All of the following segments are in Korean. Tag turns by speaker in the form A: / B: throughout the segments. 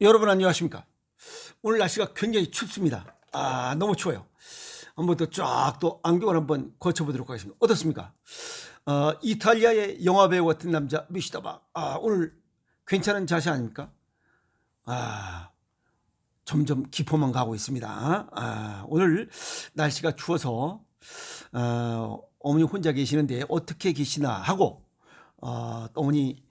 A: 여러분 안녕하십니까? 오늘 날씨가 굉장히 춥습니다. 너무 추워요. 한번 더 쫙 또 안경을 한번 거쳐보도록 하겠습니다. 어떻습니까? 이탈리아의 영화배우 같은 남자 미시다바. 오늘 괜찮은 자세 아닙니까? 점점 기포만 가고 있습니다. 오늘 날씨가 추워서 어머니 혼자 계시는데 어떻게 계시나 하고 어머니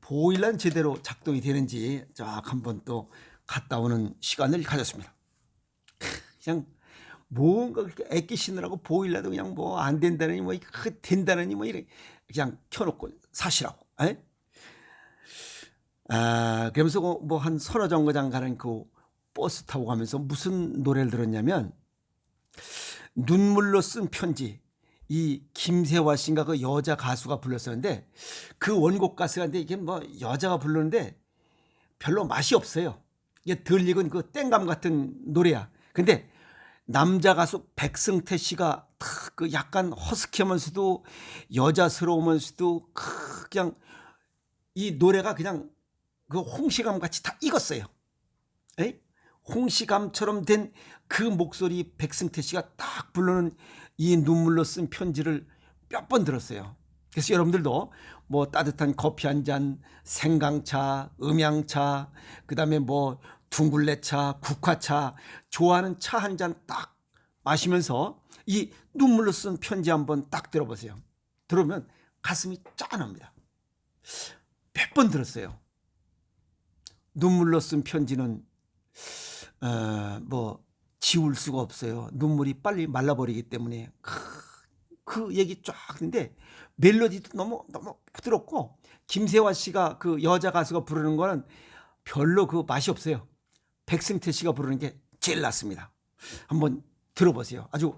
A: 보일러는 제대로 작동이 되는지 쫙 한번 또 갔다 오는 시간을 가졌습니다. 그냥 뭔가 그렇게 애끼시느라고 보일러도 그냥 뭐 안 된다느니 뭐 된다느니 뭐 이렇게 그냥 켜놓고 사시라고. 그러면서 뭐 한 서너 정거장 가는 그 버스 타고 가면서 무슨 노래를 들었냐면 눈물로 쓴 편지, 이 김세화 씨인가 그 여자 가수가 불렀었는데 그 원곡 가수가 근데 이게 뭐 여자가 부르는데 별로 맛이 없어요. 이게 덜 익은 그 땡감 같은 노래야. 근데 남자 가수 백승태 씨가 그 약간 허스키하면서도 여자스러우면서도 그냥 이 노래가 그냥 그 홍시감 같이 다 익었어요. 홍시감처럼 된 그 목소리 백승태 씨가 딱 부르는 이 눈물로 쓴 편지를 몇 번 들었어요. 그래서 여러분들도 뭐 따뜻한 커피 한 잔, 생강차, 음양차, 그다음에 뭐 둥글레차, 국화차, 좋아하는 차 한 잔 딱 마시면서 이 눈물로 쓴 편지 한번 딱 들어보세요. 들으면 가슴이 짠합니다. 몇 번 들었어요. 눈물로 쓴 편지는 뭐 지울 수가 없어요. 눈물이 빨리 말라버리기 때문에 그 얘기 쫙 하는데 멜로디도 너무 부드럽고 김세화 씨가 그 여자 가수가 부르는 거는 별로 그 맛이 없어요. 백승태 씨가 부르는 게 제일 낫습니다. 한번 들어보세요. 아주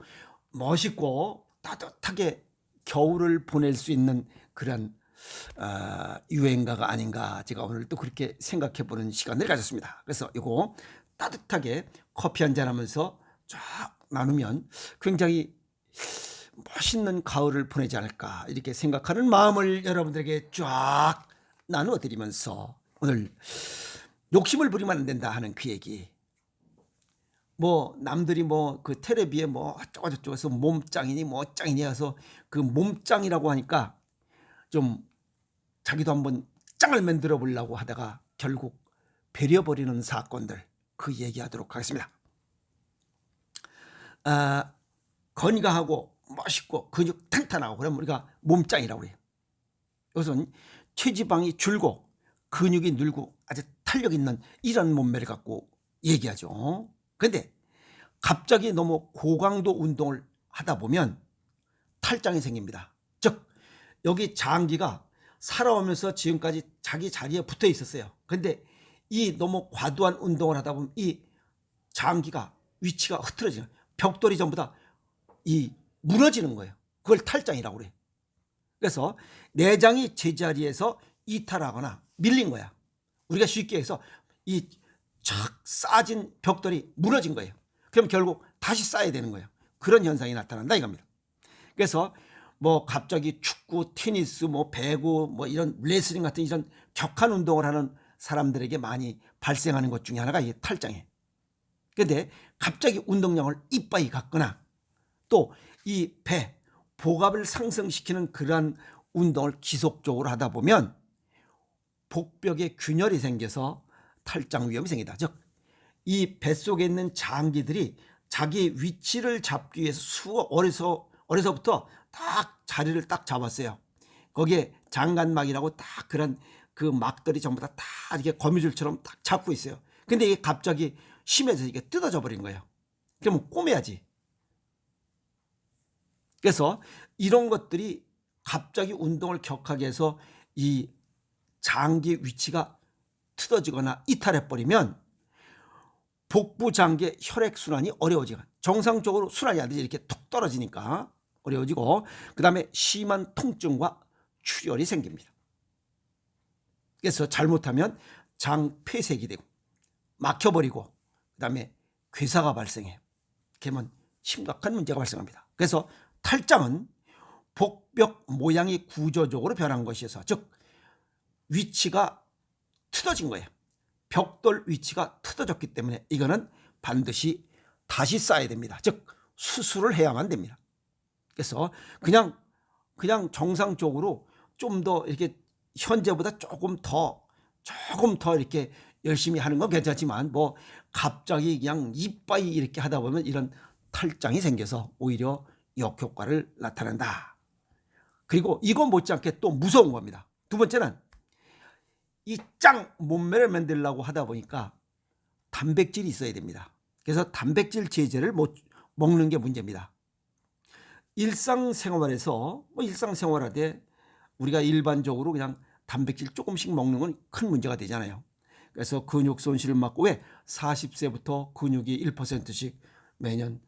A: 멋있고 따뜻하게 겨울을 보낼 수 있는 그런 유행가가 아닌가 제가 오늘 또 그렇게 생각해 보는 시간을 가졌습니다. 그래서 이거 따뜻하게 커피 한잔 하면서 쫙 나누면 굉장히 멋있는 가을을 보내지 않을까 이렇게 생각하는 마음을 여러분들에게 쫙 나누어 드리면서 오늘 욕심을 부리면 안 된다 하는 그 얘기. 뭐 남들이 뭐 그 텔레비에 뭐 어쩌고저쩌고해서 몸짱이니 뭐 짱이니 해서 그 몸짱이라고 하니까 좀 자기도 한번 짱을 만들어 보려고 하다가 결국 배려버리는 사건들 그 얘기하도록 하겠습니다. 건강하고 멋있고 근육 탄탄하고 그러면 우리가 몸짱이라고 그래요. 이것은 체지방이 줄고 근육이 늘고 아주 탄력 있는 이런 몸매를 갖고 얘기하죠. 그런데 갑자기 너무 고강도 운동을 하다 보면 탈장이 생깁니다. 즉 여기 장기가 살아오면서 지금까지 자기 자리에 붙어 있었어요. 그런데 이 너무 과도한 운동을 하다 보면 이 장기가 위치가 흐트러지는 벽돌이 전부 다 이 무너지는 거예요. 그걸 탈장이라고 그래요. 그래서 내장이 제자리에서 이탈하거나 밀린 거야. 우리가 쉽게 해서 이 착 쌓아진 벽돌이 무너진 거예요. 그럼 결국 다시 쌓아야 되는 거예요. 그런 현상이 나타난다 이겁니다. 그래서 뭐 갑자기 축구, 테니스, 뭐 배구, 뭐 이런 레슬링 같은 이런 격한 운동을 하는 사람들에게 많이 발생하는 것 중에 하나가 이 탈장이에요. 그런데 갑자기 운동량을 이빠이 갖거나 또 이 배, 복압을 상승시키는 그러한 운동을 지속적으로 하다 보면 복벽에 균열이 생겨서 탈장 위험이 생긴다. 즉, 이 뱃속에 있는 장기들이 자기 위치를 잡기 위해서 어려서부터 딱 자리를 딱 잡았어요. 거기에 장간막이라고 딱 그런 그 막들이 전부 다 이렇게 거미줄처럼 딱 잡고 있어요. 근데 이게 갑자기 심해서 이게 뜯어져 버린 거예요. 그러면 꼬매야지. 그래서 이런 것들이 갑자기 운동을 격하게 해서 이 장기 위치가 틀어지거나 이탈해 버리면 복부 장기의 혈액 순환이 어려워지고 정상적으로 순환이 안 되지 이렇게 툭 떨어지니까 어려워지고 그다음에 심한 통증과 출혈이 생깁니다. 그래서 잘못하면 장 폐색이 되고 막혀버리고 그다음에 괴사가 발생해요. 그러면 심각한 문제가 발생합니다. 그래서 탈장은 복벽 모양이 구조적으로 변한 것이어서 즉 위치가 틀어진 거예요. 벽돌 위치가 틀어졌기 때문에 이거는 반드시 다시 쌓아야 됩니다. 즉 수술을 해야만 됩니다. 그래서 그냥 정상적으로 좀 더 이렇게 현재보다 조금 더 이렇게 열심히 하는 건 괜찮지만 뭐 갑자기 그냥 이빠이 이렇게 하다 보면 이런 탈장이 생겨서 오히려 역효과를 나타낸다. 그리고 이거 못지않게 또 무서운 겁니다. 두 번째는 이 짱 몸매를 만들려고 하다 보니까 단백질이 있어야 됩니다. 그래서 단백질 제제를 먹는 게 문제입니다. 일상생활에서 일상생활하되 우리가 일반적으로 그냥 단백질 조금씩 먹는 건 큰 문제가 되잖아요. 그래서 근육 손실을 막고 왜 40세부터 근육이 1%씩 매년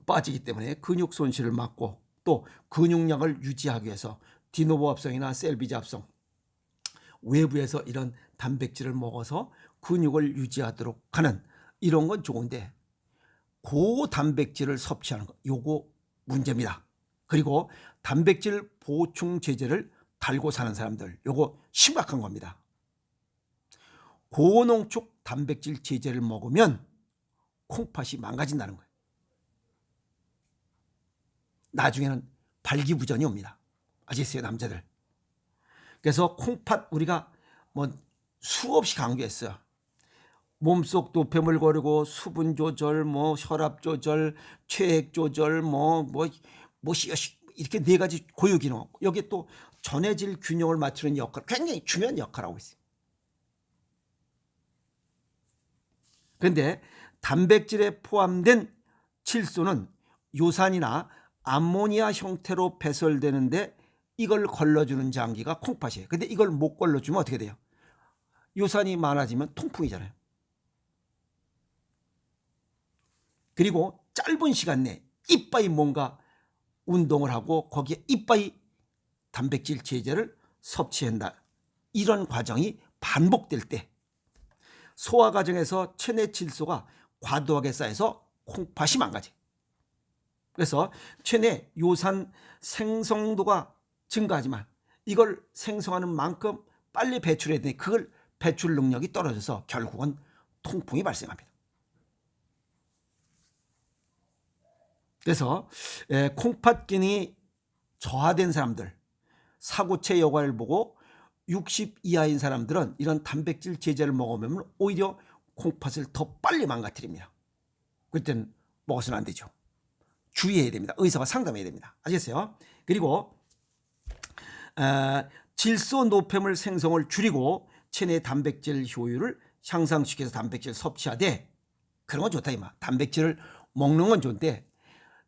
A: 빠지기 때문에 근육 손실을 막고 또 근육량을 유지하기 위해서 디노보 합성이나 셀비지 합성 외부에서 이런 단백질을 먹어서 근육을 유지하도록 하는 이런 건 좋은데 고단백질을 섭취하는 거 요거 문제입니다. 그리고 단백질 보충 제제를 달고 사는 사람들 요거 심각한 겁니다. 고농축 단백질 제제를 먹으면 콩팥이 망가진다는 거예요. 나중에는 발기부전이 옵니다. 아시겠어요, 남자들? 그래서 콩팥 우리가 뭐 수없이 강조했어요. 몸속 노폐물 거르고 수분 조절, 뭐 혈압 조절, 체액 조절, 이렇게 네 가지 고유 기능. 여기에 또 전해질 균형을 맞추는 역할, 굉장히 중요한 역할을 하고 있어요. 그런데 단백질에 포함된 칠소는 요산이나 암모니아 형태로 배설되는데 이걸 걸러주는 장기가 콩팥이에요. 근데 이걸 못 걸러주면 어떻게 돼요? 요산이 많아지면 통풍이잖아요. 그리고 짧은 시간 내에 이빠이 뭔가 운동을 하고 거기에 이빠이 단백질 제제를 섭취한다. 이런 과정이 반복될 때 소화 과정에서 체내 칠소가 과도하게 쌓여서 콩팥이 망가져요. 그래서 체내 요산 생성도가 증가하지만 이걸 생성하는 만큼 빨리 배출해야 되니 그걸 배출 능력이 떨어져서 결국은 통풍이 발생합니다. 그래서 콩팥 기능이 저하된 사람들, 사구체 여과를 보고 60 이하인 사람들은 이런 단백질 제제를 먹으면 오히려 콩팥을 더 빨리 망가뜨립니다. 그때는 먹어서는 안 되죠. 주의해야 됩니다. 의사와 상담해야 됩니다. 아시겠어요? 그리고 질소 노폐물 생성을 줄이고 체내 단백질 효율을 향상시켜서 단백질 섭취하되 그런 건 좋다 이마. 단백질을 먹는 건 좋은데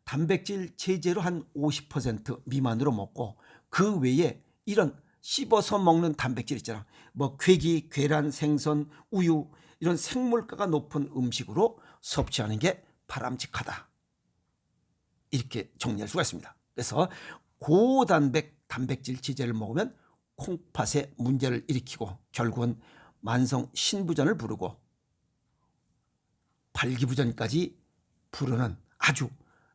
A: 단백질 제제로 한 50% 미만으로 먹고 그 외에 이런 씹어서 먹는 단백질 있잖아. 뭐 괴기, 계란, 생선, 우유 이런 생물가가 높은 음식으로 섭취하는 게 바람직하다. 이렇게 정리할 수가 있습니다. 그래서 단백질 제제를 먹으면 콩팥에 문제를 일으키고 결국은 만성 신부전을 부르고 발기부전까지 부르는 아주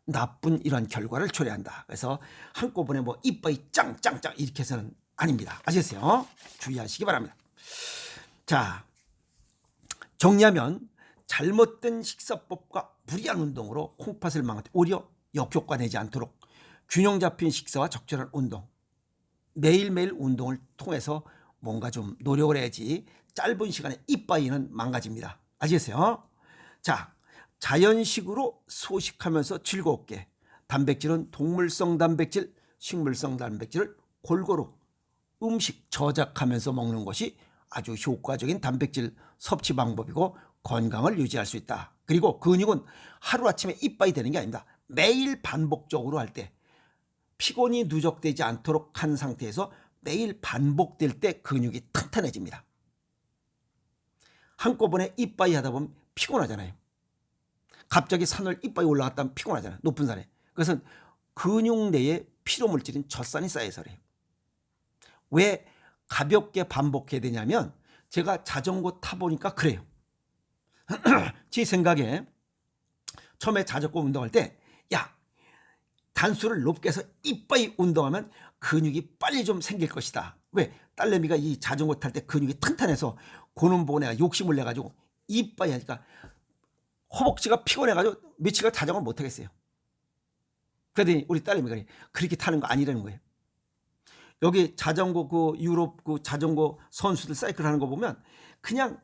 A: 나쁜 이런 결과를 초래한다. 그래서 한꺼번에 뭐 이빠이 짱짱짱 이렇게 해서는 아닙니다. 아시겠어요? 주의하시기 바랍니다. 자, 정리하면 잘못된 식사법과 무리한 운동으로 콩팥을 망가뜨려 오히려 역효과 내지 않도록 균형 잡힌 식사와 적절한 운동, 매일매일 운동을 통해서 뭔가 좀 노력을 해야지 짧은 시간에 이빠이는 망가집니다. 아시겠어요? 자, 자연식으로 소식하면서 즐겁게 단백질은 동물성 단백질, 식물성 단백질을 골고루 음식 저작하면서 먹는 것이 아주 효과적인 단백질 섭취 방법이고 건강을 유지할 수 있다. 그리고 근육은 하루아침에 이빠이 되는 게 아닙니다. 매일 반복적으로 할 때 피곤이 누적되지 않도록 한 상태에서 매일 반복될 때 근육이 튼튼해집니다. 한꺼번에 이빠이 하다 보면 피곤하잖아요. 갑자기 산을 이빠이 올라갔다면 피곤하잖아요. 높은 산에. 그것은 근육 내에 피로물질인 젖산이 쌓여서 그래요. 왜 가볍게 반복해야 되냐면 제가 자전거 타보니까 그래요. 제 생각에 처음에 자전거 운동할 때 단수를 높게 해서 이빠이 운동하면 근육이 빨리 좀 생길 것이다. 왜? 딸내미가 이 자전거 탈 때 근육이 튼튼해서 그놈 보고 내가 욕심을 내가지고 이빠이 하니까 허벅지가 피곤해가지고 며칠간 자전거를 못 타겠어요. 그러더니 우리 딸내미 그래, 그렇게 타는 거 아니라는 거예요. 여기 자전거 그 유럽 그 자전거 선수들 사이클 하는 거 보면 그냥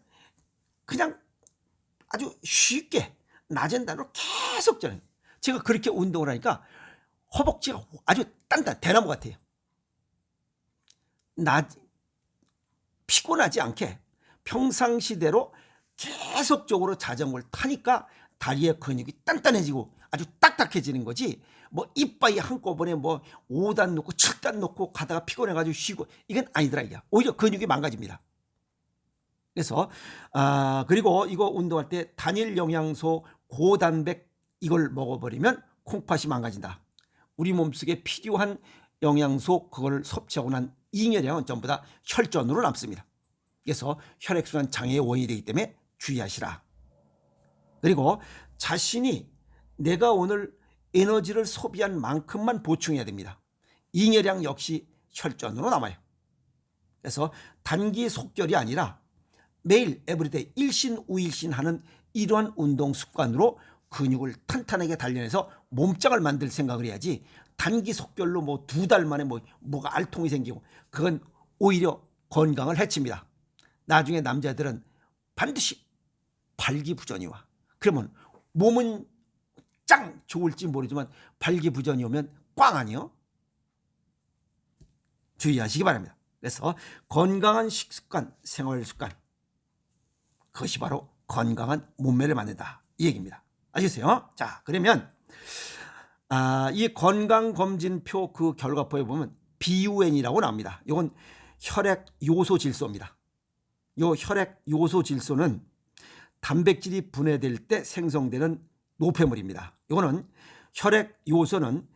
A: 아주 쉽게 낮은 단으로 계속 저는 제가 그렇게 운동을 하니까 허벅지가 아주 단단 대나무 같아요. 피곤하지 않게 평상시대로 계속적으로 자전거를 타니까 다리의 근육이 단단해지고 아주 딱딱해지는 거지, 뭐 이빠이 한꺼번에 뭐 5단 놓고 7단 놓고 가다가 피곤해가지고 쉬고 이건 아니더라. 이게 오히려 근육이 망가집니다. 그래서 그리고 이거 운동할 때 단일 영양소 고단백 이걸 먹어버리면 콩팥이 망가진다. 우리 몸속에 필요한 영양소 그걸 섭취하고 난 잉여량은 전부 다 혈전으로 남습니다. 그래서 혈액순환 장애의 원인이 되기 때문에 주의하시라. 그리고 자신이 내가 오늘 에너지를 소비한 만큼만 보충해야 됩니다. 잉여량 역시 혈전으로 남아요. 그래서 단기 속결이 아니라 매일 에브리데이 일신 우일신 하는 이러한 운동 습관으로 근육을 탄탄하게 단련해서 몸짱을 만들 생각을 해야지, 단기 속결로 뭐 2달 만에 뭐가 알통이 생기고 그건 오히려 건강을 해칩니다. 나중에 남자들은 반드시 발기부전이 와. 그러면 몸은 짱 좋을지 모르지만 발기부전이 오면 꽝 아니요? 주의하시기 바랍니다. 그래서 건강한 식습관, 생활습관, 그것이 바로 건강한 몸매를 만든다 이 얘기입니다. 아시겠어요? 자, 그러면 이 건강검진표 그 결과표에 보면 BUN이라고 나옵니다. 이건 혈액 요소 질소입니다. 이 혈액 요소 질소는 단백질이 분해될 때 생성되는 노폐물입니다. 이거는 혈액 요소는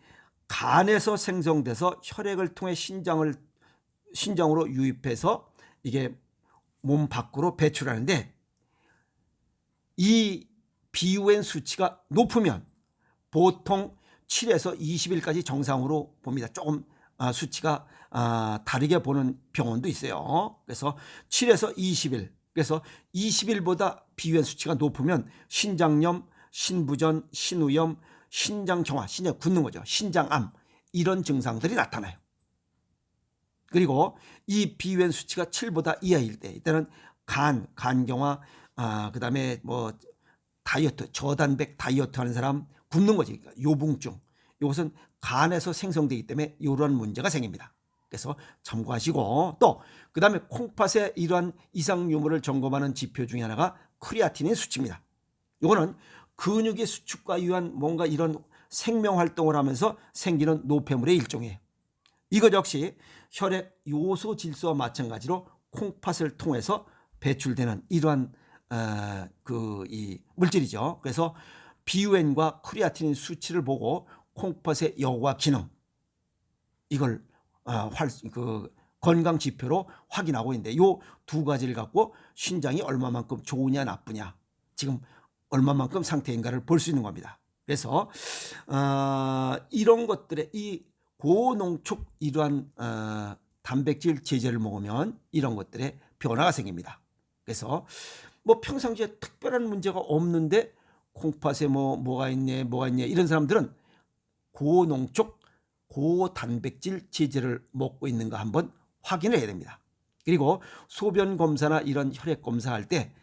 A: 간에서 생성돼서 혈액을 통해 신장으로 유입해서 이게 몸 밖으로 배출하는데, 이 BUN 수치가 높으면 보통 7에서 20일까지 정상으로 봅니다. 조금 수치가 다르게 보는 병원도 있어요. 그래서 7에서 20일, 그래서 20일보다 BUN 수치가 높으면 신장염, 신부전, 신우염, 신장경화, 신장 굳는 거죠. 신장암, 이런 증상들이 나타나요. 그리고 이 BUN 수치가 7보다 이하일 때, 이때는 간경화, 그 다음에 뭐 다이어트, 저단백 다이어트 하는 사람 굶는 거지. 그러니까 요붕증. 이것은 간에서 생성되기 때문에 이러한 문제가 생깁니다. 그래서 참고하시고, 또 그 다음에 콩팥의 이러한 이상 유무를 점검하는 지표 중에 하나가 크레아틴인 수치입니다. 이거는 근육의 수축과 유한 뭔가 이런 생명 활동을 하면서 생기는 노폐물의 일종이에요. 이것 역시 혈액 요소 질소와 마찬가지로 콩팥을 통해서 배출되는 이러한 이 물질이죠. 그래서 BUN과 크레아틴 수치를 보고 콩팥의 여과 기능, 이걸 건강 지표로 확인하고 있는데, 이 두 가지를 갖고 신장이 얼마만큼 좋으냐 나쁘냐, 지금 얼마만큼 상태인가를 볼 수 있는 겁니다. 그래서 이런 것들의 이 고농축 이러한 단백질 제제를 먹으면 이런 것들의 변화가 생깁니다. 그래서 뭐 평상시에 특별한 문제가 없는데 콩팥에 뭐가 있냐 이런 사람들은 고농축 고단백질 제제를 먹고 있는가 한번 확인을 해야 됩니다. 그리고 소변 검사나 이런 혈액 검사할 때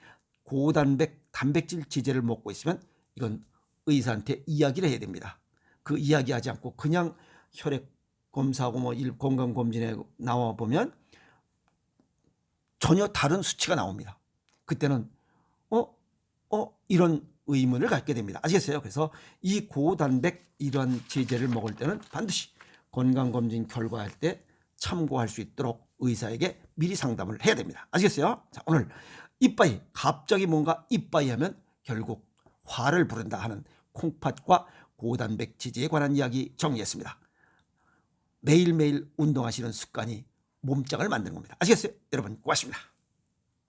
A: 고단백 단백질 제제를 먹고 있으면 이건 의사한테 이야기를 해야 됩니다. 그 이야기하지 않고 그냥 혈액 검사하고 뭐 건강검진에 나와 보면 전혀 다른 수치가 나옵니다. 그때는 이런 의문을 갖게 됩니다. 아시겠어요? 그래서 이 고단백 이런 제제를 먹을 때는 반드시 건강검진 결과할 때 참고할 수 있도록 의사에게 미리 상담을 해야 됩니다. 아시겠어요? 자, 오늘 이빠이, 갑자기 뭔가 이빠이 하면 결국 화를 부른다 하는 콩팥과 고단백 제제에 관한 이야기 정리했습니다. 매일매일 운동하시는 습관이 몸짱을 만드는 겁니다. 아시겠어요? 여러분 고맙습니다.